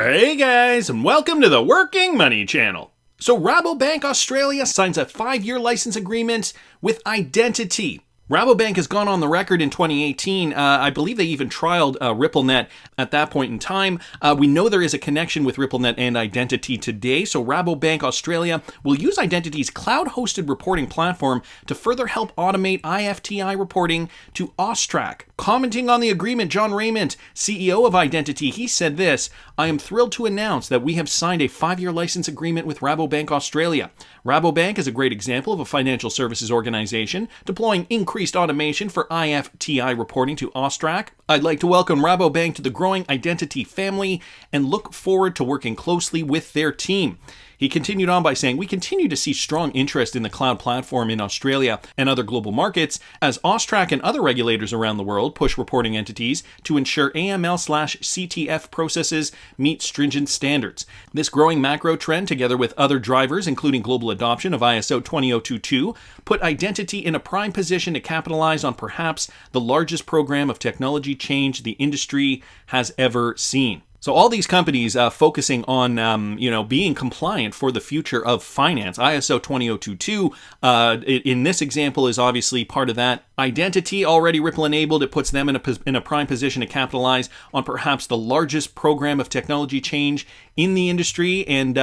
Hey guys, and welcome to the Working Money Channel. So Rabobank Australia signs a 5-year license agreement with Identity. Rabobank has gone on the record in 2018. I believe they even trialed RippleNet at that point in time. We know there is a connection with RippleNet and Identity today, so Rabobank Australia will use Identity's cloud-hosted reporting platform to further help automate IFTI reporting to Austrac. Commenting on the agreement, John Raymond, CEO of Identity, he said this: "I am thrilled to announce that we have signed a 5-year license agreement with Rabobank Australia. Rabobank is a great example of a financial services organization deploying increased automation for IFTI reporting to Austrac. I'd like to welcome Rabobank to the growing Identity family and look forward to working closely with their team." He continued on by saying, "We continue to see strong interest in the cloud platform in Australia and other global markets as Austrac and other regulators around the world push reporting entities to ensure AML/CTF processes meet stringent standards. This growing macro trend, together with other drivers, including global adoption of ISO 20022, put Identity in a prime position to capitalize on perhaps the largest program of technology change the industry has ever seen." So all these companies focusing on, being compliant for the future of finance. ISO 20022, in this example, is obviously part of that. Identity, already Ripple-enabled, it puts them in a prime position to capitalize on perhaps the largest program of technology change in the industry. And,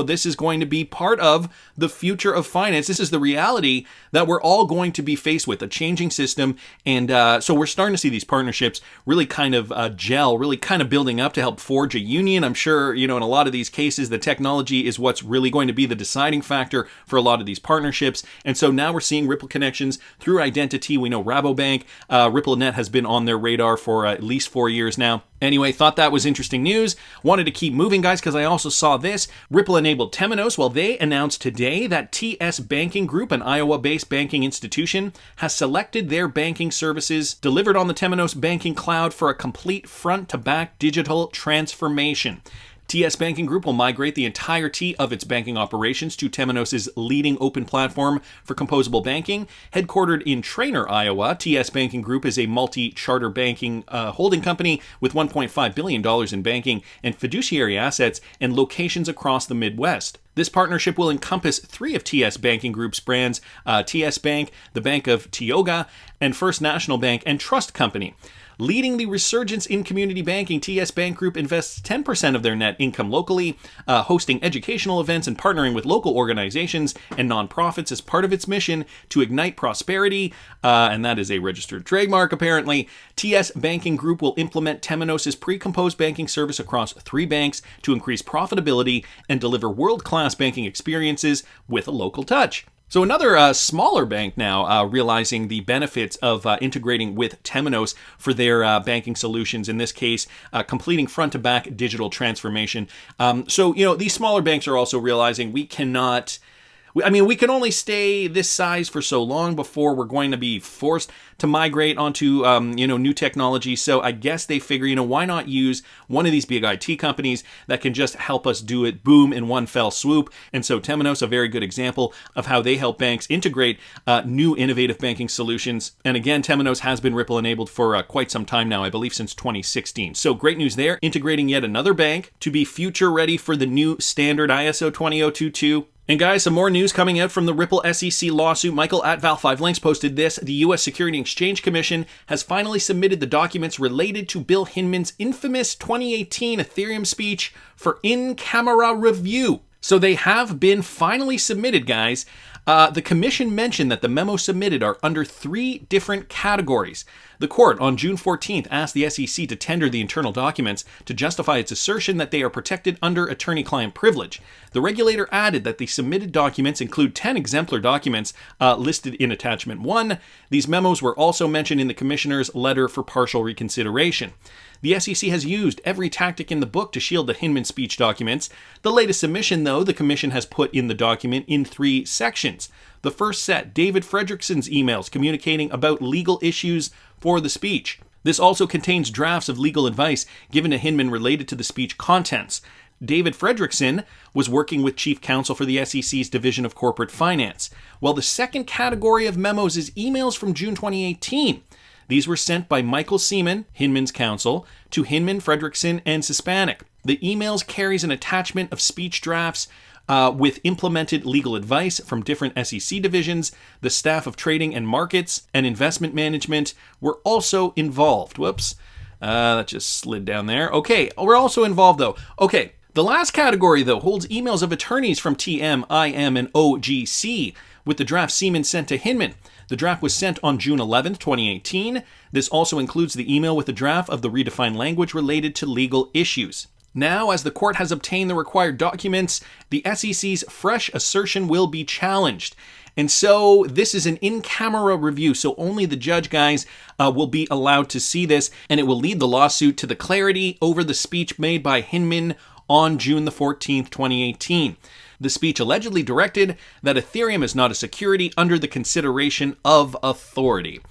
this is going to be part of the future of finance. This is the reality that we're all going to be faced with, a changing system. And so we're starting to see these partnerships really kind of gel, really kind of building up to help forge a union. I'm sure, in a lot of these cases, the technology is what's really going to be the deciding factor for a lot of these partnerships. And so now we're seeing Ripple connections through Identity. We know Rabobank, RippleNet has been on their radar for at least 4 years now. Anyway, thought that was interesting news. Wanted to keep moving, guys, because I also saw this. Ripple-enabled Temenos, well, they announced today that TS Banking Group, an Iowa-based banking institution, has selected their banking services delivered on the Temenos banking cloud for a complete front-to-back digital transformation. TS Banking Group will migrate the entirety of its banking operations to Temenos' leading open platform for composable banking. Headquartered in Trainer, Iowa, TS Banking Group is a multi-charter banking holding company with $1.5 billion in banking and fiduciary assets and locations across the Midwest. This partnership will encompass 3 of TS Banking Group's brands, TS Bank, the Bank of Tioga, and First National Bank and Trust Company. Leading the resurgence in community banking, TS Bank Group invests 10% of their net income locally, hosting educational events and partnering with local organizations and nonprofits as part of its mission to ignite prosperity, and that is a registered trademark apparently. TS Banking Group will implement Temenos' pre-composed banking service across 3 banks to increase profitability and deliver world-class banking experiences with a local touch. So another smaller bank now realizing the benefits of integrating with Temenos for their banking solutions, in this case, completing front-to-back digital transformation. These smaller banks are also realizing we can only stay this size for so long before we're going to be forced to migrate onto, new technology. So I guess they figure, why not use one of these big IT companies that can just help us do it, boom, in one fell swoop. And so Temenos, a very good example of how they help banks integrate new innovative banking solutions. And again, Temenos has been Ripple enabled for quite some time now, I believe since 2016. So great news there, integrating yet another bank to be future ready for the new standard ISO 20022. And guys, some more news coming out from the Ripple SEC lawsuit. Michael at Val5Links posted this. The U.S. Securities and Exchange Commission has finally submitted the documents related to Bill Hinman's infamous 2018 Ethereum speech for in-camera review. So they have been finally submitted, guys. The commission mentioned that the memos submitted are under 3 different categories. The court on June 14th asked the SEC to tender the internal documents to justify its assertion that they are protected under attorney-client privilege. The regulator added that the submitted documents include 10 exemplar documents listed in Attachment 1. These memos were also mentioned in the commissioner's letter for partial reconsideration. The SEC has used every tactic in the book to shield the Hinman speech documents. The latest submission, though, the commission has put in the document in 3 sections. The first set, David Fredrickson's emails communicating about legal issues for the speech. This also contains drafts of legal advice given to Hinman related to the speech contents. David Fredrickson was working with chief counsel for the SEC's Division of Corporate Finance. While the second category of memos is emails from June 2018. These were sent by Michael Seaman, Hinman's counsel, to Hinman, Fredrickson, and Sispanik. The emails carries an attachment of speech drafts with implemented legal advice from different SEC divisions. The staff of trading and markets and investment management were also involved. Whoops. That just slid down there. Okay, we're also involved though. Okay, the last category though holds emails of attorneys from TM, IM, and OGC with the draft Seaman sent to Hinman. The draft was sent on June 11th, 2018. This also includes the email with the draft of the redefined language related to legal issues. Now, as the court has obtained the required documents, the SEC's fresh assertion will be challenged. And so this is an in-camera review, so only the judge, guys, will be allowed to see this, and it will lead the lawsuit to the clarity over the speech made by Hinman on June the 14th, 2018. The speech allegedly directed that Ethereum is not a security under the consideration of authority.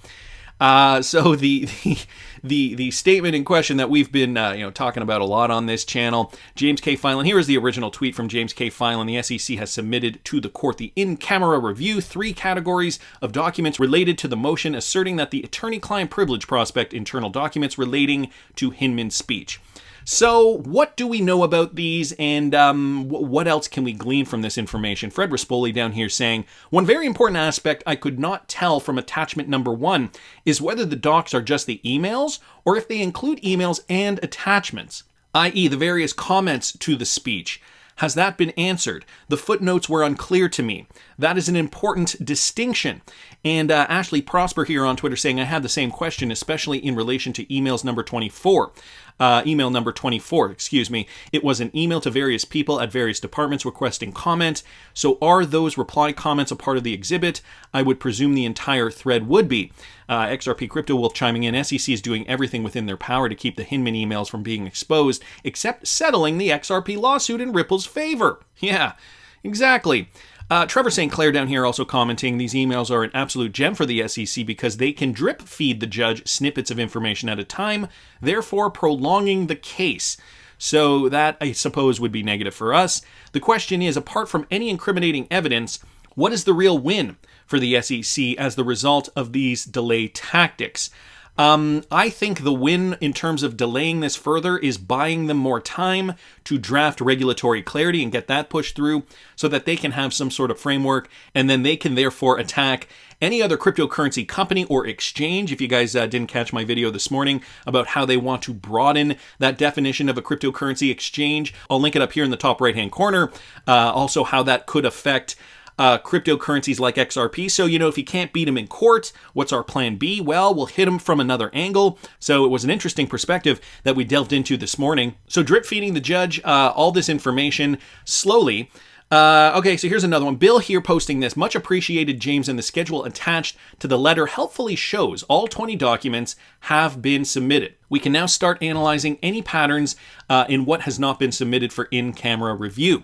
So the statement in question that we've been talking about a lot on this channel, James K. Filan. Here is the original tweet from James K. Filan. The SEC has submitted to the court the in-camera review 3 categories of documents related to the motion, asserting that the attorney-client privilege prospect internal documents relating to Hinman's speech. So what do we know about these, and what else can we glean from this information? Fred Rispoli down here saying, one very important aspect I could not tell from attachment number 1 is whether the docs are just the emails or if they include emails and attachments, i.e. the various comments to the speech. Has that been answered? The footnotes were unclear to me. That is an important distinction. And Ashley Prosper here on Twitter saying, I had the same question, especially in relation to emails number 24. Email number 24, excuse me. It was an email to various people at various departments requesting comment. So are those reply comments a part of the exhibit? I would presume the entire thread would be. XRP Crypto Wolf chiming in, SEC is doing everything within their power to keep the Hinman emails from being exposed, except settling the XRP lawsuit in Ripple's favor. Yeah, exactly. Trevor St. Clair down here also commenting, these emails are an absolute gem for the SEC because they can drip feed the judge snippets of information at a time, therefore prolonging the case. So that, I suppose, would be negative for us. The question is, apart from any incriminating evidence, what is the real win for the SEC as the result of these delay tactics? I think the win in terms of delaying this further is buying them more time to draft regulatory clarity and get that pushed through so that they can have some sort of framework, and then they can therefore attack any other cryptocurrency company or exchange. If you guys didn't catch my video this morning about how they want to broaden that definition of a cryptocurrency exchange, I'll link it up here in the top right-hand corner. Also how that could affect cryptocurrencies like XRP. So, if you can't beat them in court, what's our plan B? Well, we'll hit them from another angle. So it was an interesting perspective that we delved into this morning. So drip feeding the judge all this information slowly. Okay, so here's another one. Bill here posting this. Much appreciated, James, and the schedule attached to the letter helpfully shows all 20 documents have been submitted. We can now start analyzing any patterns in what has not been submitted for in-camera review.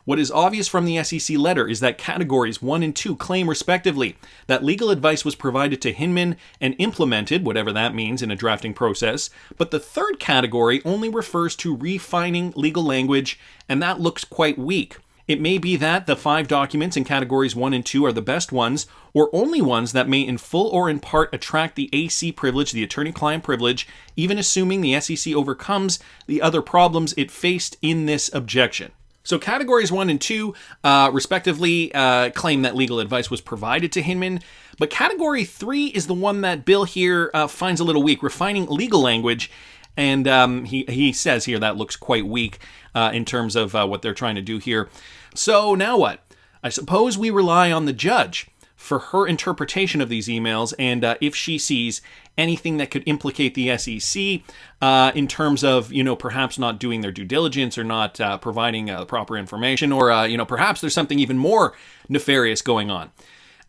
What is obvious from the SEC letter is that categories 1 and 2 claim respectively that legal advice was provided to Hinman and implemented, whatever that means, in a drafting process, but the third category only refers to refining legal language, and that looks quite weak. It may be that the 5 documents in categories 1 and 2 are the best ones, or only ones that may in full or in part attract the AC privilege, the attorney-client privilege, even assuming the SEC overcomes the other problems it faced in this objection. So categories 1 and 2, respectively, claim that legal advice was provided to Hinman, but category 3 is the one that Bill here finds a little weak, refining legal language, and he says here that looks quite weak in terms of what they're trying to do here. So now what? I suppose we rely on the judge for her interpretation of these emails, and if she sees anything that could implicate the SEC in terms of, perhaps not doing their due diligence or not providing proper information, or, perhaps there's something even more nefarious going on.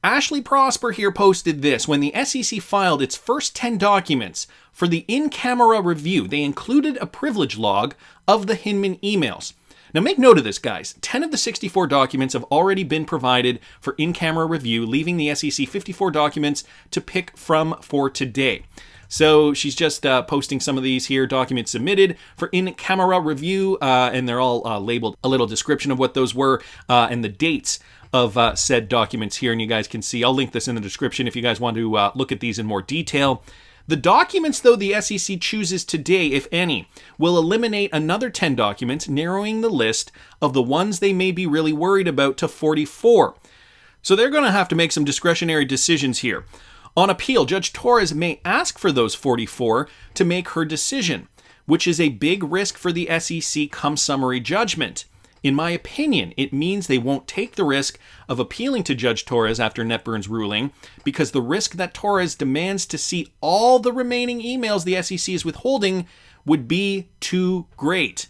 Ashley Prosper here posted this. When the SEC filed its first 10 documents for the in-camera review, they included a privilege log of the Hinman emails. Now make note of this, guys. 10 of the 64 documents have already been provided for in-camera review, leaving the SEC 54 documents to pick from for today. So she's just posting some of these here, documents submitted for in-camera review, and they're all labeled, a little description of what those were, and the dates of said documents here, and you guys can see. I'll link this in the description if you guys want to look at these in more detail. The documents, though, the SEC chooses today, if any, will eliminate another 10 documents, narrowing the list of the ones they may be really worried about to 44. So they're going to have to make some discretionary decisions here. On appeal, Judge Torres may ask for those 44 to make her decision, which is a big risk for the SEC come summary judgment. In my opinion, it means they won't take the risk of appealing to Judge Torres after Netburn's ruling, because the risk that Torres demands to see all the remaining emails the SEC is withholding would be too great.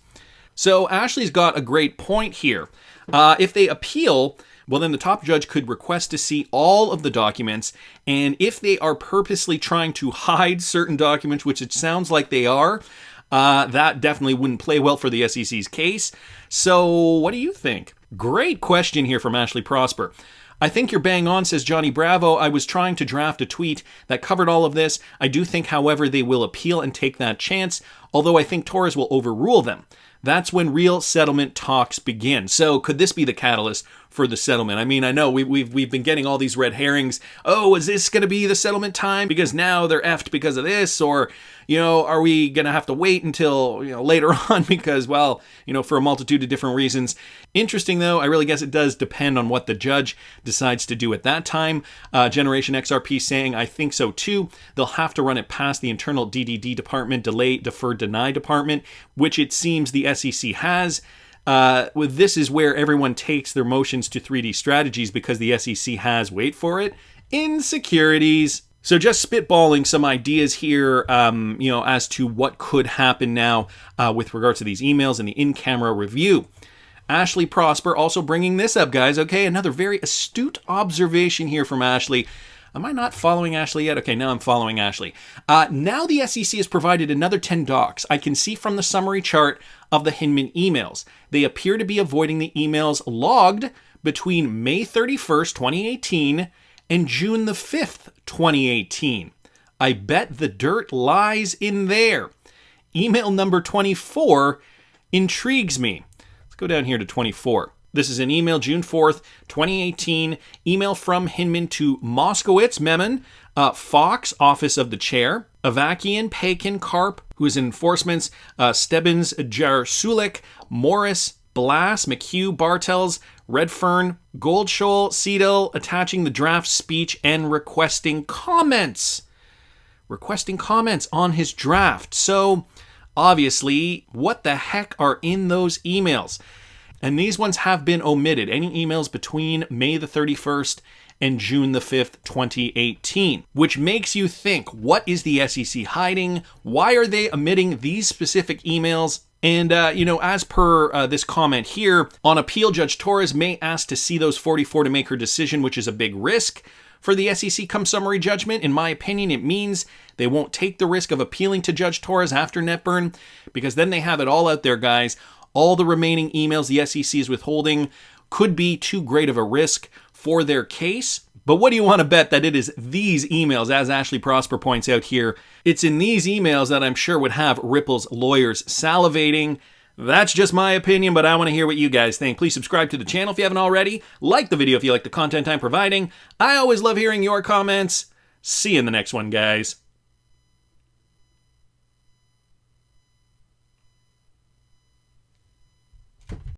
So Ashley's got a great point here. If they appeal, well, then the top judge could request to see all of the documents, and if they are purposely trying to hide certain documents, which it sounds like they are, that definitely wouldn't play well for the SEC's case. So what do you think? Great question here from Ashley Prosper. I think you're bang on, says Johnny Bravo. I was trying to draft a tweet that covered all of this. I do think, however, they will appeal and take that chance, although I think Torres will overrule them. That's when real settlement talks begin. So could this be the catalyst for the settlement? I mean, I know we've been getting all these red herrings. Oh, is this going to be the settlement time because now they're effed because of this? Or, are we going to have to wait until, later on because, well, for a multitude of different reasons. Interesting, though. I really guess it does depend on what the judge decides to do at that time. Generation XRP saying, I think so too. They'll have to run it past the internal DDD department, delay, defer, deny department, which it seems the SEC has. This is where everyone takes their motions to 3D strategies because the SEC has, wait for it, insecurities. So just spitballing some ideas here, as to what could happen now with regards to these emails and the in-camera review. Ashley Prosper also bringing this up, guys. Okay, another very astute observation here from Ashley. Am I not following Ashley yet? Okay, now I'm following Ashley. Now the SEC has provided another 10 docs. I can see from the summary chart of the Hinman emails. They appear to be avoiding the emails logged between May 31st, 2018 and June the 5th, 2018. I bet the dirt lies in there. Email number 24 intrigues me. Let's go down here to 24. This is an email, June 4th, 2018, email from Hinman to Moskowitz, Memon, Fox, Office of the Chair, Avakian, Pakin, Karp, who is in enforcements, Stebbins, Jarsulik, Morris, Blass, McHugh, Bartels, Redfern, Goldshoal, Seidel, attaching the draft speech and requesting comments. Requesting comments on his draft. So, obviously, what the heck are in those emails? And these ones have been omitted. Any emails between May the 31st and June the 5th, 2018. Which makes you think, what is the SEC hiding? Why are they omitting these specific emails? And, as per this comment here, on appeal, Judge Torres may ask to see those 44 to make her decision, which is a big risk for the SEC come summary judgment. In my opinion, it means they won't take the risk of appealing to Judge Torres after Netburn, because then they have it all out there, guys. All the remaining emails the SEC is withholding could be too great of a risk for their case. But what do you want to bet that it is these emails, as Ashley Prosper points out here? It's in these emails that I'm sure would have Ripple's lawyers salivating. That's just my opinion, but I want to hear what you guys think. Please subscribe to the channel if you haven't already. Like the video if you like the content I'm providing. I always love hearing your comments. See you in the next one, guys.